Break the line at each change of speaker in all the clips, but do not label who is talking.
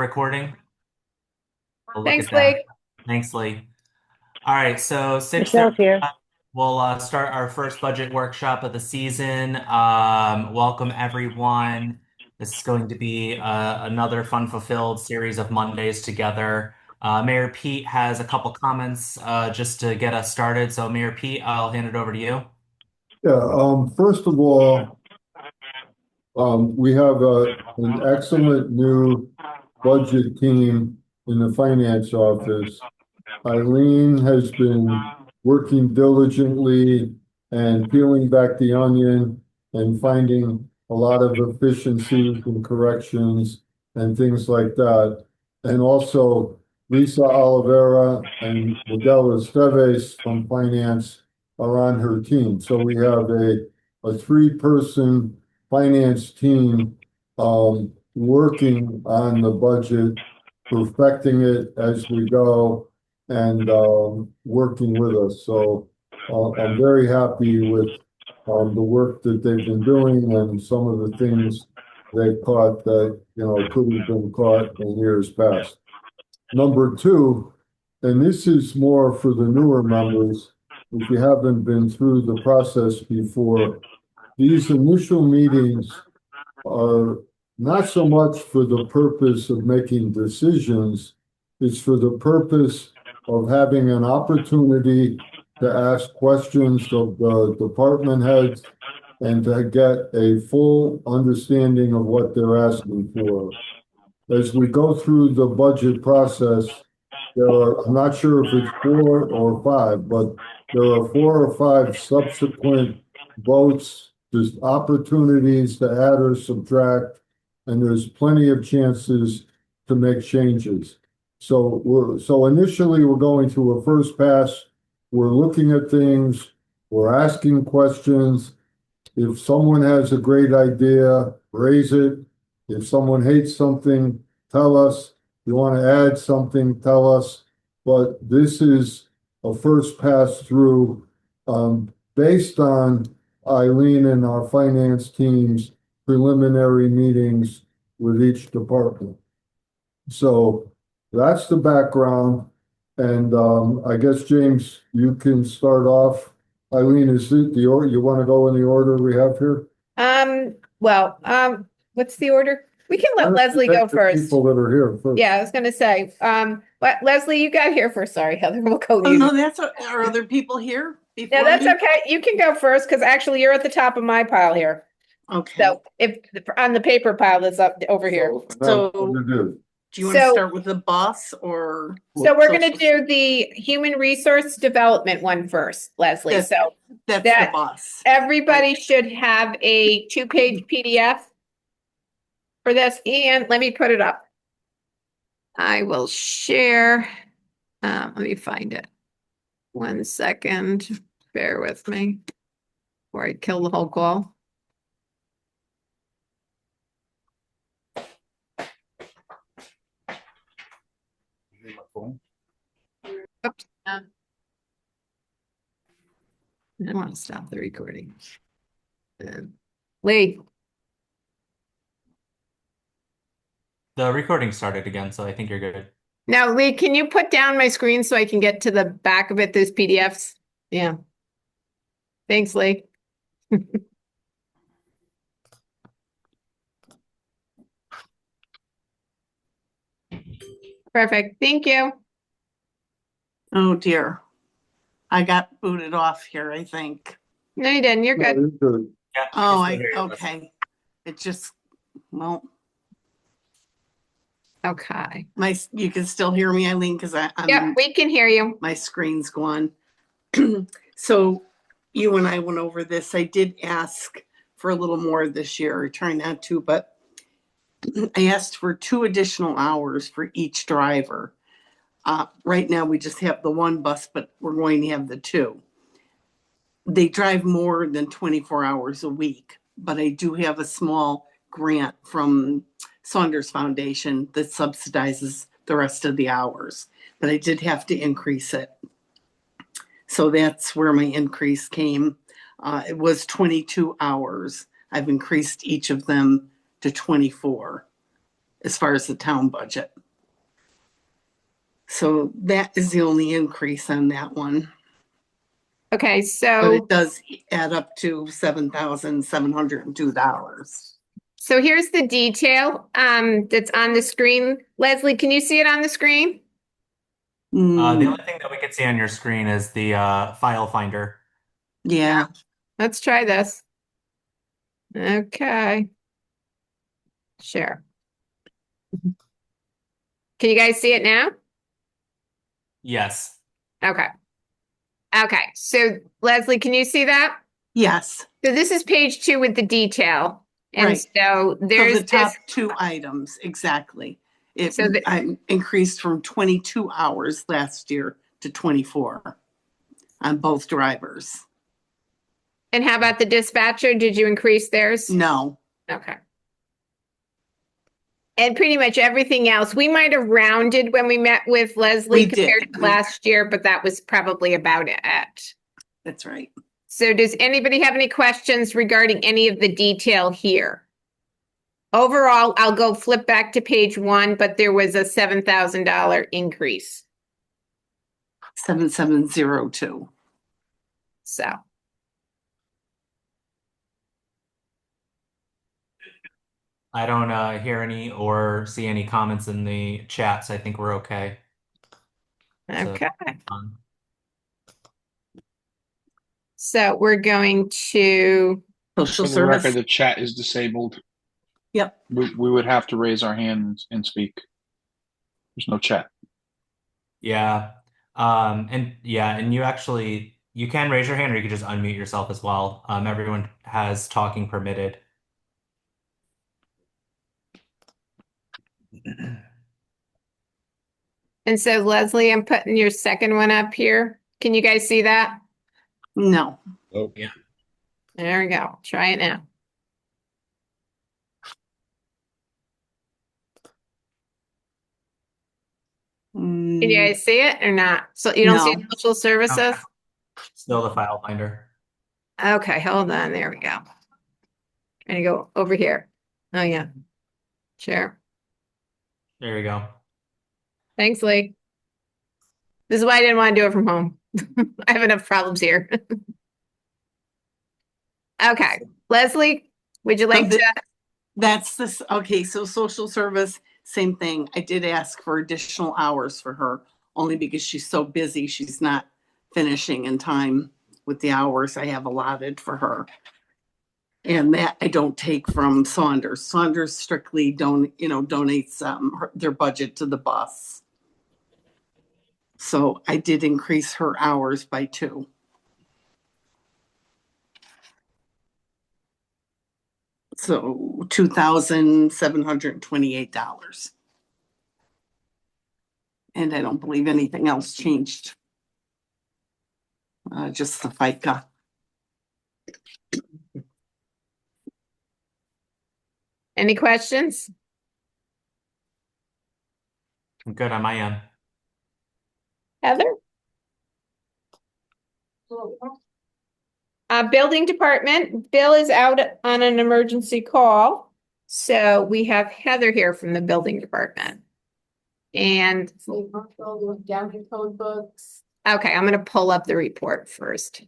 recording? We'll look
Thanks,
at that.
Blake.
Thanks, Lee. All right, so
Michelle's
6:30,
here.
we'll start our first budget workshop of the season. Welcome, everyone. This is going to be another fun-fulfilled series of Mondays together. Mayor Pete has a couple comments just to get us started. So, Mayor Pete, I'll hand it over to you.
First of all, we have an excellent new budget team in the finance office. Eileen has been working diligently and peeling back the onion and finding a lot of efficiencies and corrections and things like that. And also Lisa Oliveira and Miguel Esteves from finance are on her team. So we have a three-person finance team working on the budget, perfecting it as we go, and working with us. So I'm very happy with the work that they've been doing and some of the things they caught that could have been caught in years past. Number two, and this is more for the newer members, if you haven't been through the process before, these initial meetings are not so much for the purpose of making decisions, it's for the purpose of having an opportunity to ask questions of the department heads and to get a full understanding of what they're asking for. As we go through the budget process, I'm not sure if it's 4 or 5, but there are 4 or 5 subsequent votes, just opportunities to add or subtract, and there's plenty of chances to make changes. So initially we're going through a first pass. We're looking at things, we're asking questions. If someone has a great idea, raise it. If someone hates something, tell us. If you want to add something, tell us. But this is a first pass through based on Eileen and our finance team's preliminary meetings with each department. So that's the background. And I guess, James, you can start off. Eileen, is it the order you want to go in the order we have here?
What's the order? We can let Leslie go first.
People that are here first.
Yeah, I was gonna say, Leslie, you got here first. Sorry, Heather, we'll go
Oh,
you.
no, are other people here before
No, that's
me?
okay. You can go first because actually you're at the top of my pile here.
Okay.
So if on the paper pile that's up over here.
So now what
Do you want to start with the bus or?
So we're gonna do the human resource development one first, Leslie.
That's-
So
That's
that-
the bus.
everybody should have a 2-page PDF for this, and let me put it up. I will share. Let me find it. 1 second. Bear with me before I kill the whole call. Oops. I want to stop the recording. Lee.
The recording started again, so I think you're good.
Now, Lee, can you put down my screen so I can get to the back of it, those PDFs? Yeah. Thanks, Lee. Perfect. Thank you.
Oh, dear. I got booted off here, I think.
No, you didn't. You're good.
You're good.
Yeah,
Oh,
I can still hear you, Leslie.
okay. It just, well,
Okay.
you can still hear me, Eileen, because
Yep,
I'm
we can hear you.
my screen's gone. So you and I went over this. I did ask for a little more this year, trying not to, but I asked for 2 additional hours for each driver. Right now, we just have the 1 bus, but we're going to have the 2. They drive more than 24 hours a week, but I do have a small grant from Saunders Foundation that subsidizes the rest of the hours, but I did have to increase it. So that's where my increase came. It was 22 hours. I've increased each of them to 24. as far as the town budget. So that is the only increase on that one,
Okay,
but
so,
it does add up to $7,702.
so here's the detail, that's on the screen. Leslie, can you see it on the screen?
The
Mm,
only thing that we can see on your screen is the file finder.
yeah,
Let's try this. Okay. Share. Can you guys see it now?
Yes.
Okay. Okay, so Leslie, can you see that?
yes.
So this is page 2 with the detail. And
Right.
so
So
there's
the top
this,
two items, exactly. It,
So the-
I increased from 22 hours last year to 24 on both drivers.
and how about the dispatcher? Did you increase theirs?
No,
Okay. And pretty much everything else, we might have rounded when we met with Leslie
We
compared
did.
to last year, but that was probably about it.
that's right.
So does anybody have any questions regarding any of the detail here? Overall, I'll go flip back to page 1, but there was a $7,000 increase.
7702.
So,
I don't hear any or see any comments in the chat, so I think we're okay. So,
okay.
um,
So we're going to,
Social
For the record,
service.
the chat is disabled.
Yep.
We would have to raise our hand and speak. There's no chat.
yeah. And you can raise your hand or you can just unmute yourself as well. Everyone has talking permitted.
and so Leslie, I'm putting your second one up here. Can you guys see that?
No.
There we go. Try it now. Can you
Mm,
guys see it or not? So you don't see
No.
social services?
Okay. Still the file finder.
Okay, hold on. There we go. Trying to go over here. Oh, yeah. Share.
There you go.
Thanks, Lee. This is why I didn't want to do it from home. I have enough problems here. Okay, Leslie, would you like
the-
to?
That's this. Okay, so social service, same thing. I did ask for additional hours for her only because she's so busy. She's not finishing in time with the hours I have allotted for her. And that I don't take from Saunders. Saunders strictly donates their budget to the bus. So I did increase her hours by 2. So $2,728. And I don't believe anything else changed. Just the FICA.
Any questions?
I'm good on my end.
Heather? Building department, Bill is out on an emergency call. So we have Heather here from the building department. And,
Down in code books.
okay, I'm gonna pull up the report first.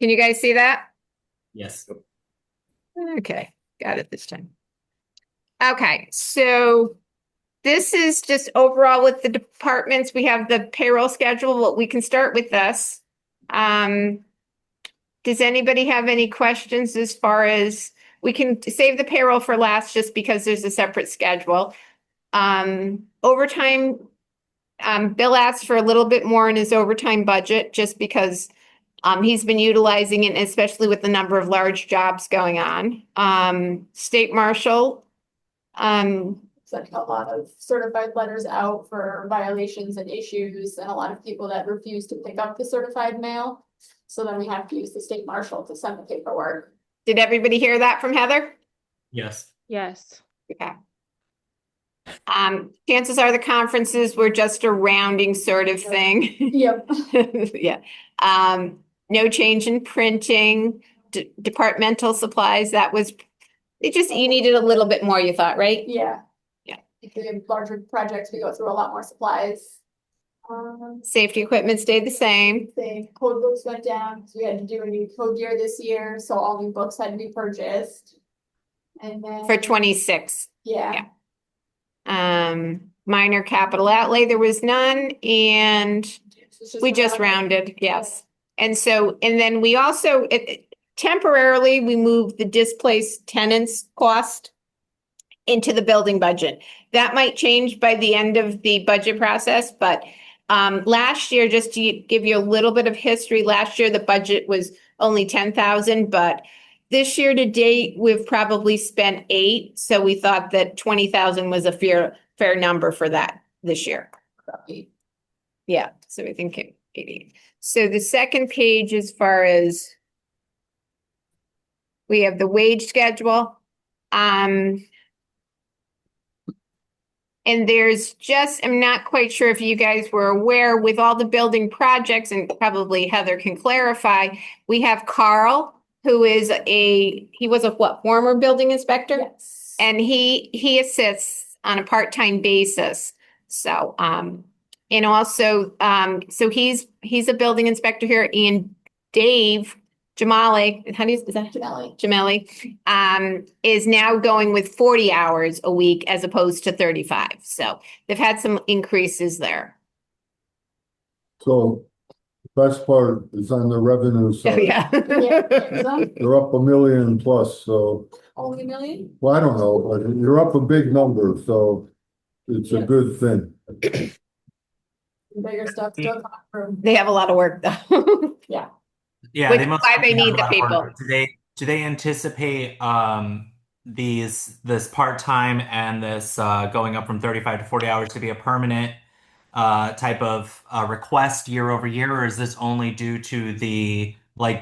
Can you guys see that?
Yes.
Okay, got it this time. Okay, so this is just overall with the departments. We have the payroll schedule. Well, we can start with this. Does anybody have any questions as far as, we can save the payroll for last just because there's a separate schedule. Overtime, Bill asked for a little bit more in his overtime budget just because he's been utilizing it, especially with the number of large jobs going on. State Marshal,
Sent a lot of certified letters out for violations and issues, and a lot of people that refuse to pick up the certified mail. So then we have to use the state marshal to send the paperwork.
did everybody hear that from Heather?
Yes.
Yes.
Okay. Chances are the conferences were just a rounding sort of thing.
Yep.
Yeah. No change in printing, departmental supplies, that was, you needed a little bit more, you thought, right?
Yeah.
Yeah.
If we have larger projects, we go through a lot more supplies.
Safety equipment stayed the same.
The code books went down, because we had to do a new code year this year, so all new books had to be purchased. And then.
For 26.
Yeah,
Minor capital outlay, there was none, and
it's
we just rounded, yes. And so, and then we also, temporarily, we moved the displaced tenants cost into the building budget. That might change by the end of the budget process, but last year, just to give you a little bit of history, last year the budget was only 10,000, but this year to date, we've probably spent 8, so we thought that 20,000 was a fair number for that this year. Yeah, so we think 80. So the second page, as far as we have the wage schedule. And there's just, I'm not quite sure if you guys were aware, with all the building projects, and probably Heather can clarify, we have Carl, who is he was a former building inspector?
Yes.
And he assists on a part-time basis. So, and also, so he's a building inspector here, and Dave Jamali, is that Jamali, is now going with 40 hours a week as opposed to 35. So they've had some increases there.
So the best part is on the revenue side.
Yeah.
They're up $1 million plus, so,
Only $1 million?
well, I don't know, but you're up a big number, so it's a
Yes.
good thing.
Bigger stuff still coming from.
They have a lot of work though.
Yeah,
Which
they
is
must
why they
have
need
a
the
lot of work.
people.
Do they anticipate this part-time and this going up from 35 to 40 hours to be a permanent type of request year over year, or is this only due to the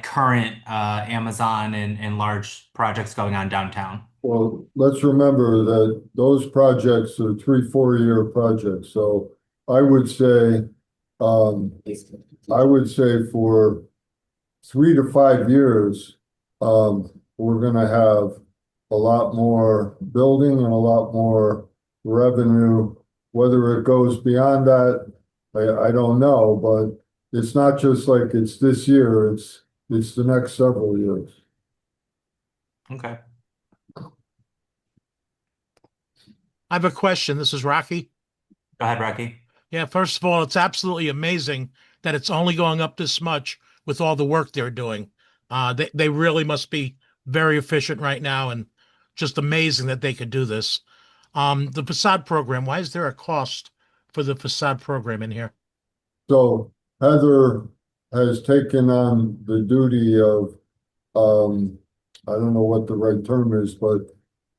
current Amazon and large projects going on downtown?
Well, let's remember that those projects are 3-4 year projects, so I would say for 3 to 5 years, we're gonna have a lot more building and a lot more revenue. Whether it goes beyond that, I don't know, but it's not just like it's this year, it's the next several years.
Okay.
I have a question. This is Rocky.
Go ahead, Rocky.
Yeah, first of all, it's absolutely amazing that it's only going up this much with all the work they're doing. They really must be very efficient right now, and just amazing that they could do this. The facade program, why is there a cost for the facade program in here?
So Heather has taken on the duty of, I don't know what the right term is, but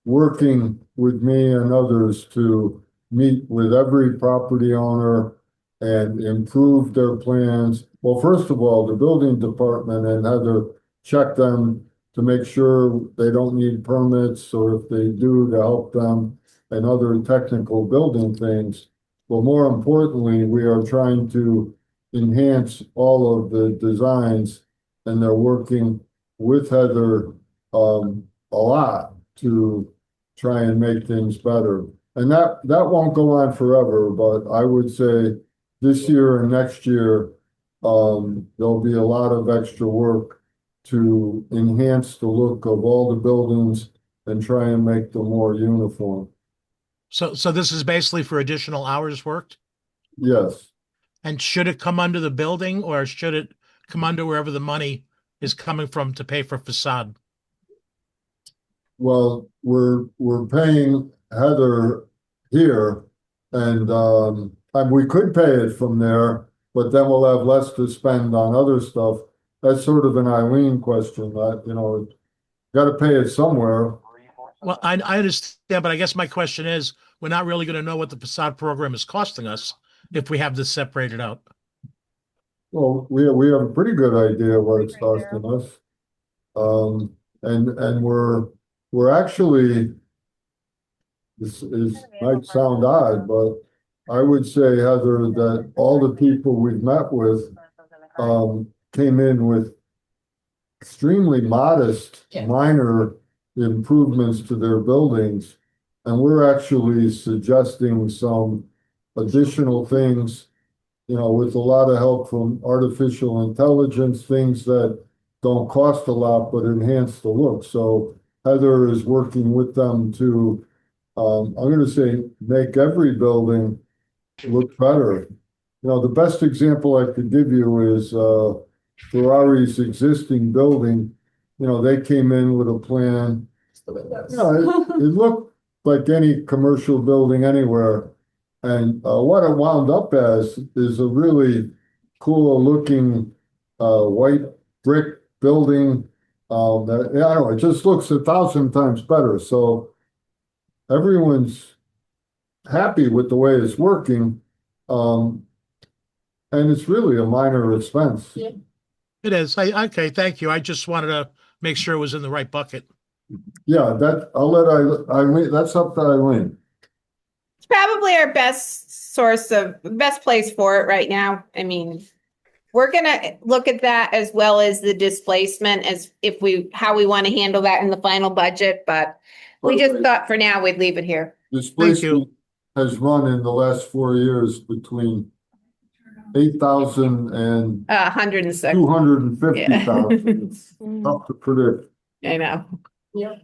working with me and others to meet with every property owner and improve their plans. Well, first of all, the building department and Heather check them to make sure they don't need permits, or if they do, to help them, and other technical building things. But more importantly, we are trying to enhance all of the designs, and they're working with Heather a lot to try and make things better. And that won't go on forever, but I would say this year and next year, there'll be a lot of extra work to enhance the look of all the buildings and try and make them more uniform.
So this is basically for additional hours worked?
Yes.
And should it come under the building, or should it come under wherever the money is coming from to pay for facade?
Well, we're paying Heather here, and we could pay it from there, but then we'll have less to spend on other stuff. That's sort of an Eileen question, got to pay it somewhere.
Well, I understand, but I guess my question is, we're not really going to know what the facade program is costing us if we have this separated out.
Well, we have a pretty good idea what it's costing us. And we're actually, this might sound odd, but I would say, Heather, that all the people we've met with, came in with extremely modest,
Yeah.
minor improvements to their buildings. And we're actually suggesting some additional things, with a lot of help from artificial intelligence, things that don't cost a lot but enhance the look. So Heather is working with them to, I'm gonna say, make every building look better. The best example I could give you is Ferrari's existing building. They came in with a plan. It looked like any commercial building anywhere. And what it wound up as is a really cool looking white brick building. That, I don't know, it just looks 1,000 times better. So everyone's happy with the way it's working. And it's really a minor expense.
Yeah.
It is. Okay, thank you. I just wanted to make sure it was in the right bucket.
Yeah, I'll let Eileen, that's up to Eileen.
It's probably our best place for it right now. I mean, we're gonna look at that as well as the displacement as how we want to handle that in the final budget, but we just thought for now we'd leave it here.
Displacement has run in the last 4 years between 8,000 and
106.
250,000. It's tough to predict.
I know.
Yeah.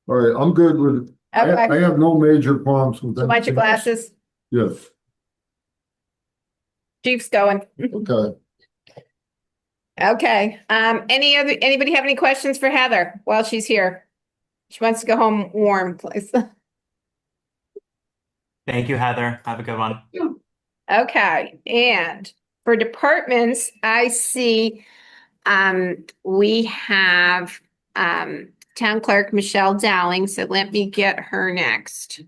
All right, I'm good with, I
Okay,
have no major problems with
a bunch of
anything.
glasses.
Yes,
Chief's going.
okay.
Okay. Anybody have any questions for Heather while she's here? She wants to go home warm, please.
Thank you, Heather. Have a good one.
Okay, and for departments, I see we have Town Clerk Michelle Dowling, so let me get her next.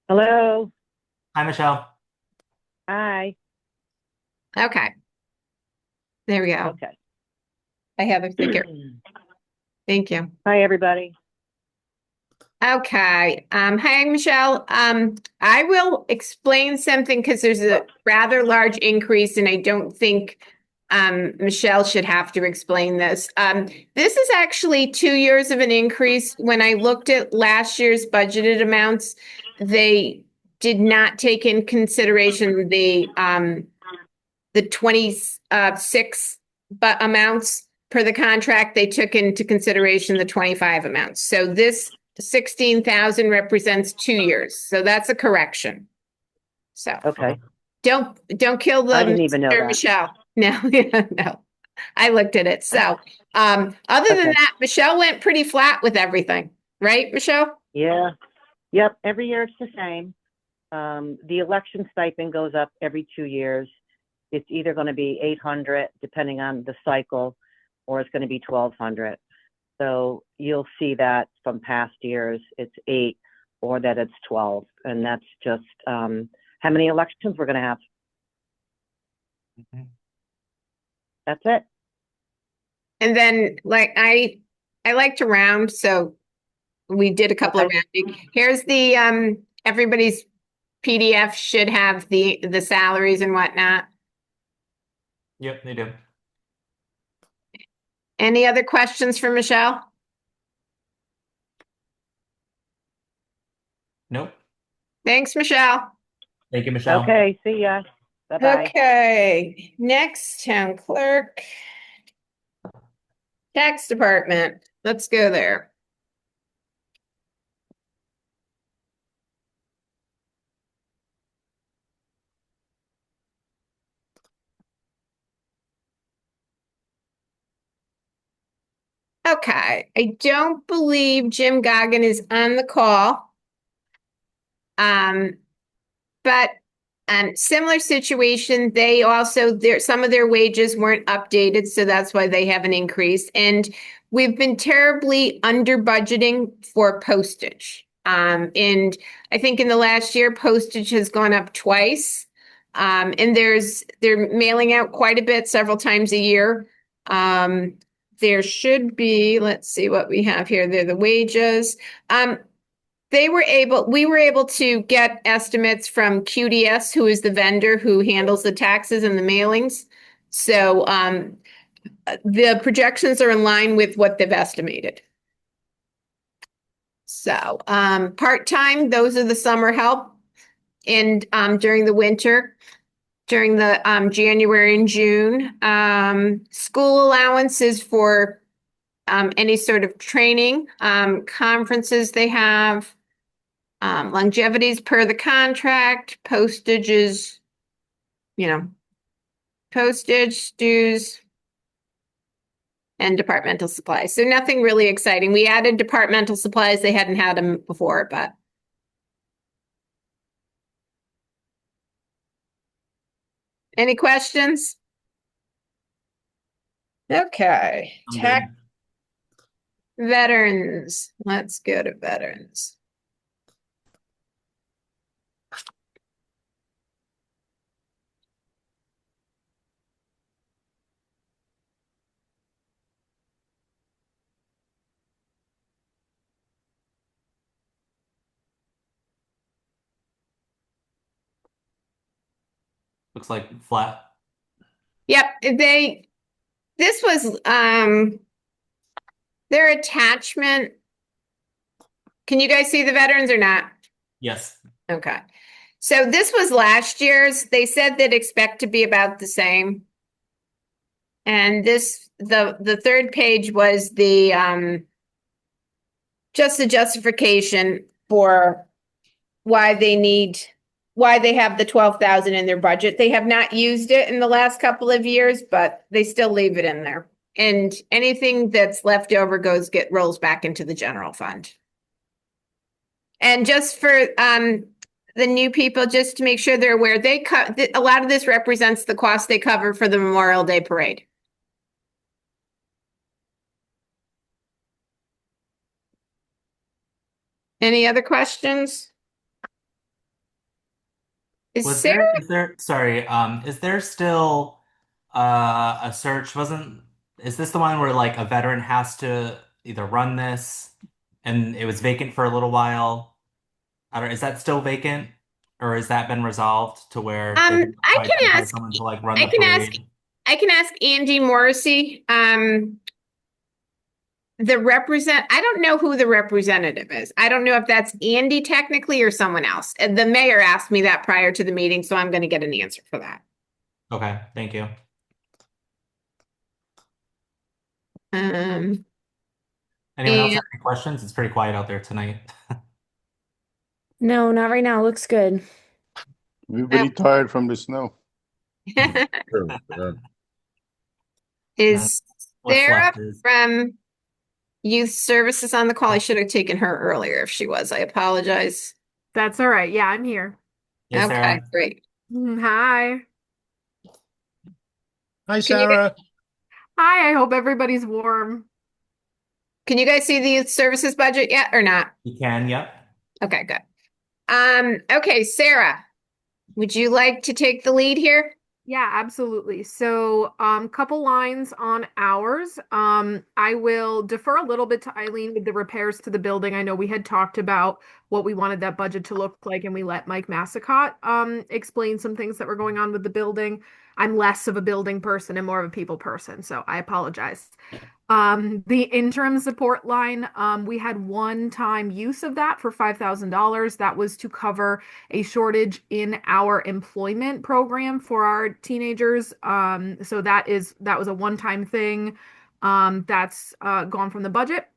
Hello.
Hi, Michelle.
Hi.
Okay. There we go.
Okay.
I have a figure. Thank you.
Hi, everybody.
Okay. Hi, Michelle. I will explain something because there's a rather large increase, and I don't think Michelle should have to explain this. This is actually 2 years of an increase. When I looked at last year's budgeted amounts, they did not take in consideration the 26 amounts per the contract. They took into consideration the 25 amounts. So this 16,000 represents 2 years. So that's a correction. So
Okay.
don't kill the
I didn't even know that.
Michelle. No, no. I looked at it. So other than
Okay.
that, Michelle went pretty flat with everything, right, Michelle?
Yeah. Yep. Every year it's the same. The election stipend goes up every 2 years. It's either going to be 800, depending on the cycle, or it's going to be 1,200. So you'll see that from past years, it's 8 or that it's 12. And that's just how many elections we're going to have.
Mhm.
That's it.
And then I like to round, so we did a couple of rounding. Here's the everybody's PDF should have the salaries and whatnot.
Yep, they do.
Any other questions for Michelle?
Nope.
Thanks, Michelle.
Thank you, Michelle.
Okay. See ya. Bye-bye.
Okay, next town clerk. Tax department, let's go there. Okay, I don't believe Jim Goggin is on the call. But similar situation, they also some of their wages weren't updated, so that's why they have an increase. And we've been terribly under budgeting for postage. And I think in the last year, postage has gone up twice. And they're mailing out quite a bit several times a year. There should be, let's see what we have here. They're the wages. we were able to get estimates from QDS, who is the vendor who handles the taxes and the mailings. So, the projections are in line with what they've estimated. So, part-time, those are the summer help. And, during the winter, during the, January and June, school allowances for, any sort of training, conferences they have, longevities per the contract, postages, postage, dues, and departmental supplies. So nothing really exciting. We added departmental supplies. They hadn't had them before, but. Any questions? Okay,
I'm
tech
good.
veterans. Let's go to veterans.
Looks like flat.
Yep, this was, their attachment. Can you guys see the veterans or not?
Yes.
Okay. So this was last year's. They said they'd expect to be about the same. And the third page was just the justification for why they have the 12,000 in their budget. They have not used it in the last couple of years, but they still leave it in there. And anything that's left over rolls back into the general fund. And just for the new people, just to make sure they're aware, a lot of this represents the cost they cover for the Memorial Day parade. Any other questions? Is
Is there still a search? Is this the one where like a veteran has to either run this and it was vacant for a little while? Is that still vacant? Or has that been resolved to where
I
they
can
find
ask
someone to like run
I
the
can ask
parade?
I can ask Andy Morrissey. I don't know who the representative is. I don't know if that's Andy technically or someone else. And the mayor asked me that prior to the meeting, so I'm going to get an answer for that.
Okay, thank you.
Um,
Anyone else
and
have any questions? It's pretty quiet out there tonight.
No, not right now. Looks good.
We're very tired from the snow.
is
What's
Sarah
left is
from Youth Services on the call? I should have taken her earlier if she was. I apologize.
That's all right. Yeah, I'm here.
Yes,
Okay,
Sarah.
great.
Hi.
Hi,
Can you
Sarah.
Hi, I hope everybody's warm.
Can you guys see the Youth Services budget yet or not?
You can, yep.
Okay, good. Okay, Sarah, would you like to take the lead here?
Yeah, absolutely. So, couple lines on hours. I will defer a little bit to Eileen with the repairs to the building. I know we had talked about what we wanted that budget to look like, and we let Mike Massicott explain some things that were going on with the building. I'm less of a building person and more of a people person, so I apologize. The interim support line, we had one-time use of that for $5,000. That was to cover a shortage in our employment program for our teenagers. So that was a one-time thing. That's gone from the budget.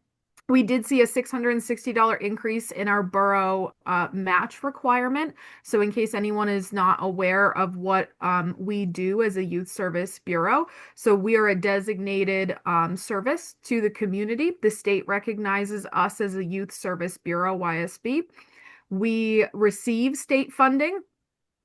We did see a $660 increase in our borough match requirement. So in case anyone is not aware of what we do as a youth service bureau, so we are a designated service to the community. The state recognizes us as a youth service bureau, YSB. We receive state funding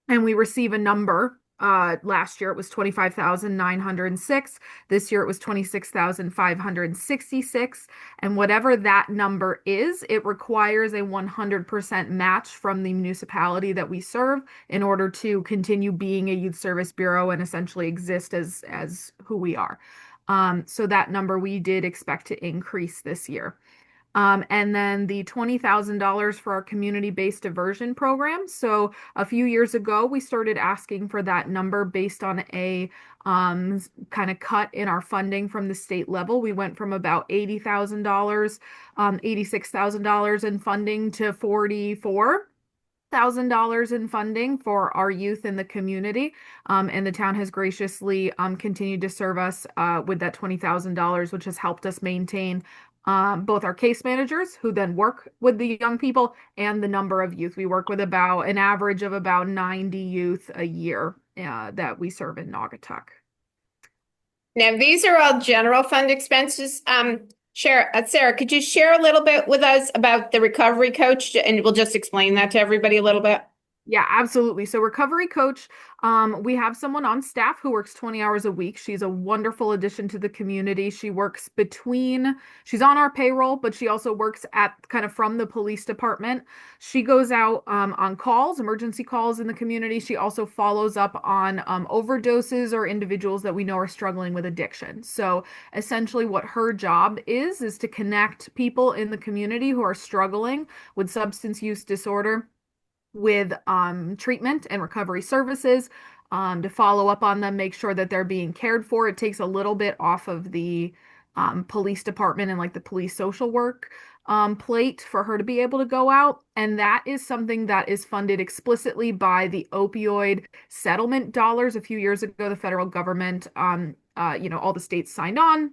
and we receive a number. Last year it was 25,906. This year it was 26,566. And whatever that number is, it requires a 100% match from the municipality that we serve in order to continue being a youth service bureau and essentially exist as who we are. So that number we did expect to increase this year. And then the $20,000 for our community-based diversion program. So a few years ago, we started asking for that number based on a kind of cut in our funding from the state level. We went from about $80,000, $86,000 in funding to $44,000 in funding for our youth in the community. And the town has graciously continued to serve us with that $20,000, which has helped us maintain both our case managers who then work with the young people and the number of youth. We work with about an average of about 90 youth a year that we serve in Naugatuck.
Now, these are all general fund expenses. Sarah, could you share a little bit with us about the recovery coach? And we'll just explain that to everybody a little bit.
Yeah, absolutely. So recovery coach, we have someone on staff who works 20 hours a week. She's a wonderful addition to the community. She works she's on our payroll, but she also works at kind of from the police department. She goes out on calls, emergency calls in the community. She also follows up on overdoses or individuals that we know are struggling with addiction. So essentially what her job is to connect people in the community who are struggling with substance use disorder with treatment and recovery services, to follow up on them, make sure that they're being cared for. It takes a little bit off of the police department and like the police social work plate for her to be able to go out. And that is something that is funded explicitly by the opioid settlement dollars. A few years ago, the federal government, all the states signed on.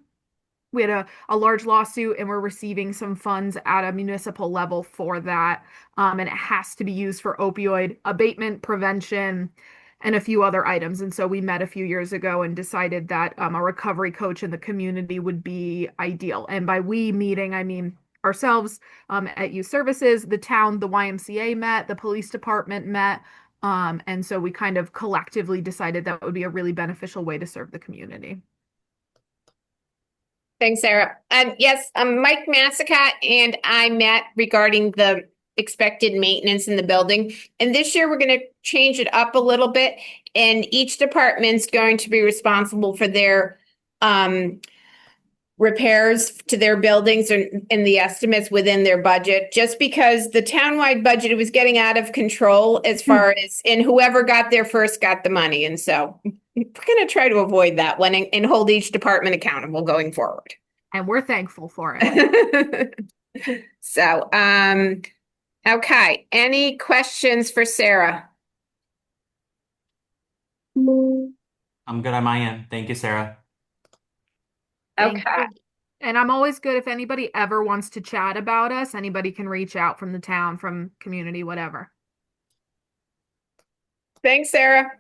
We had a large lawsuit and we're receiving some funds at a municipal level for that. And it has to be used for opioid abatement, prevention, and a few other items. And so we met a few years ago and decided that a recovery coach in the community would be ideal. And by we meeting, I mean ourselves at Youth Services, the town, the YMCA met, the police department met. And so we kind of collectively decided that would be a really beneficial way to serve the community.
Thanks, Sarah. Yes, Mike Massicat and I met regarding the expected maintenance in the building. And this year we're going to change it up a little bit. And each department's going to be responsible for their repairs to their buildings and the estimates within their budget, just because the townwide budget was getting out of control as far as, and whoever got there first got the money. And so we're going to try to avoid that one and hold each department accountable going forward.
And we're thankful for it.
So, okay. Any questions for Sarah?
I'm good on my end. Thank you, Sarah.
Okay.
And I'm always good if anybody ever wants to chat about us. Anybody can reach out from the town, from community, whatever.
Thanks, Sarah.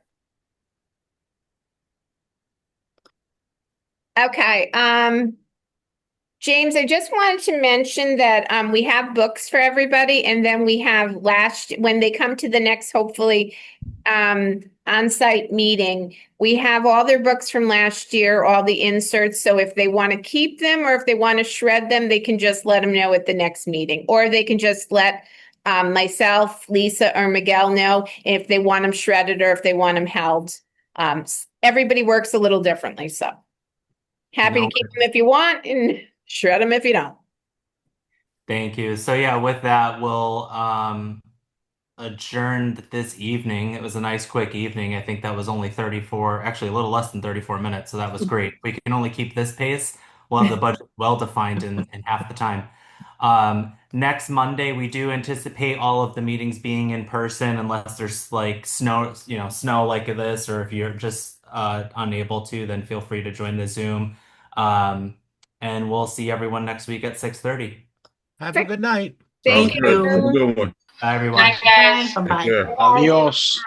Okay. James, I just wanted to mention that we have books for everybody, and then we have when they come to the next, hopefully, on-site meeting, we have all their books from last year, all the inserts. So if they want to keep them or if they want to shred them, they can just let them know at the next meeting, or they can just let myself, Lisa, or Miguel know if they want them shredded or if they want them held. Everybody works a little differently, so happy to keep them if you want and shred them if you don't.
Thank you. So yeah, with that, we'll adjourn this evening. It was a nice quick evening. I think that was only 34, actually a little less than 34 minutes. So that was great. We can only keep this pace. We'll have the budget well defined in half the time. Next Monday, we do anticipate all of the meetings being in person unless there's like snow like this, or if you're just unable to, then feel free to join the Zoom. And we'll see everyone next week at 6:30.
Have a good night.
Thank you.
Have a good one.
Bye, everyone.
Bye, guys.
Take
Bye.
care.
Adios.